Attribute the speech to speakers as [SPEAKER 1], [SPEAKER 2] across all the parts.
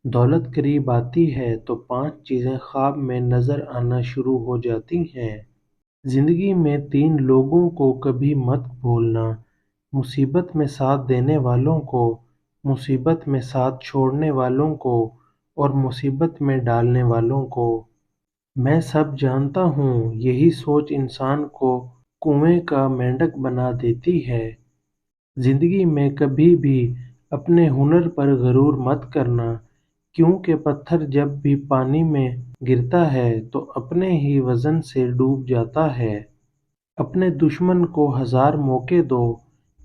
[SPEAKER 1] دولت قریب آتی ہے تو 5 چیزیں خواب میں نظر آنا شروع ہو جاتی ہیں۔ زندگی میں 3 لوگوں کو کبھی مت بھولنا: مصیبت میں ساتھ دینے والوں کو، مصیبت میں ساتھ چھوڑنے والوں کو اور مصیبت میں ڈالنے والوں کو۔ میں سب جانتا ہوں، یہی سوچ انسان کو کنویں کا مینڈک بنا دیتی ہے۔ زندگی میں کبھی بھی اپنے ہنر پر غرور مت کرنا، کیونکہ پتھر جب بھی پانی میں گرتا ہے تو اپنے ہی وزن سے ڈوب جاتا ہے۔ اپنے دشمن کو 1000 موقع دو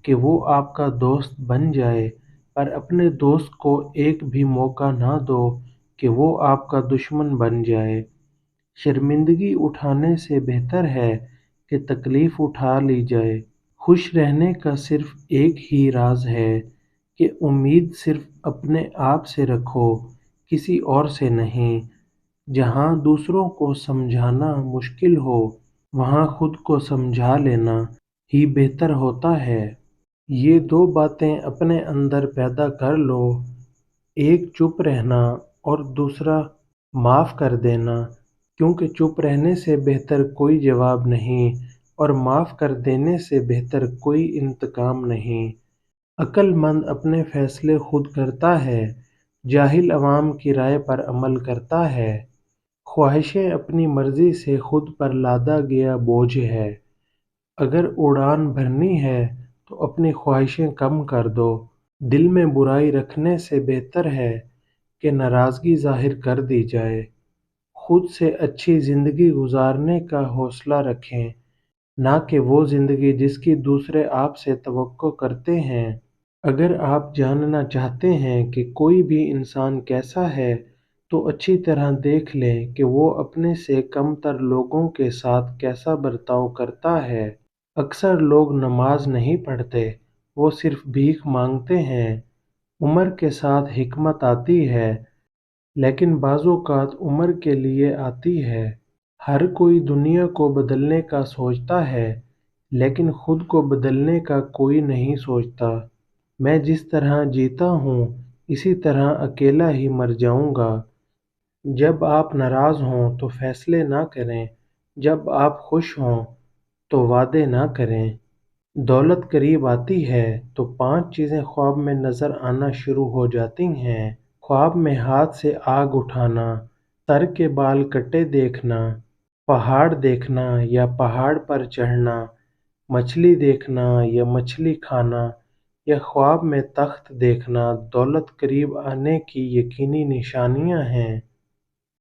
[SPEAKER 1] کہ وہ آپ کا دوست بن جائے، پر اپنے دوست کو ایک بھی موقع نہ دو کہ وہ آپ کا دشمن بن جائے۔ شرمندگی اٹھانے سے بہتر ہے کہ تکلیف اٹھا لی جائے۔ خوش رہنے کا صرف ایک ہی راز ہے کہ امید صرف اپنے آپ سے رکھو، کسی اور سے نہیں۔ جہاں دوسروں کو سمجھانا مشکل ہو، وہاں خود کو سمجھا لینا ہی بہتر ہوتا ہے۔ یہ 2 باتیں اپنے اندر پیدا کر لو، ایک چپ رہنا اور دوسرا معاف کر دینا، کیونکہ چپ رہنے سے بہتر کوئی جواب نہیں اور معاف کر دینے سے بہتر کوئی انتقام نہیں۔ عقل مند اپنے فیصلے خود کرتا ہے، جاہل عوام کی رائے پر عمل کرتا ہے۔ خواہشیں اپنی مرضی سے خود پر لادا گیا بوجھ ہے۔ اگر اڑان بھرنی ہے تو اپنی خواہشیں کم کر دو۔ دل میں برائی رکھنے سے بہتر ہے کہ ناراضگی ظاہر کر دی جائے۔ خود سے اچھی زندگی گزارنے کا حوصلہ رکھیں، نہ کہ وہ زندگی جس کی دوسرے آپ سے توقع کرتے ہیں۔ اگر آپ جاننا چاہتے ہیں کہ کوئی بھی انسان کیسا ہے تو اچھی طرح دیکھ لیں کہ وہ اپنے سے کم تر لوگوں کے ساتھ کیسا برتاؤ کرتا ہے۔ اکثر لوگ نماز نہیں پڑھتے، وہ صرف بھیک مانگتے ہیں۔ عمر کے ساتھ حکمت آتی ہے، لیکن بعض اوقات عمر کے لیے آتی ہے۔ ہر کوئی دنیا کو بدلنے کا سوچتا ہے، لیکن خود کو بدلنے کا کوئی نہیں سوچتا۔ میں جس طرح جیتا ہوں اسی طرح اکیلا ہی مر جاؤں گا۔ جب آپ ناراض ہوں تو فیصلے نہ کریں، جب آپ خوش ہوں تو وعدے نہ کریں۔ دولت قریب آتی ہے تو 5 چیزیں خواب میں نظر آنا شروع ہو جاتی ہیں۔ خواب میں ہاتھ سے آگ اٹھانا، سر کے بال کٹے دیکھنا، پہاڑ دیکھنا یا پہاڑ پر چڑھنا، مچھلی دیکھنا یا مچھلی کھانا، یا خواب میں تخت دیکھنا دولت قریب آنے کی یقینی نشانیاں ہیں۔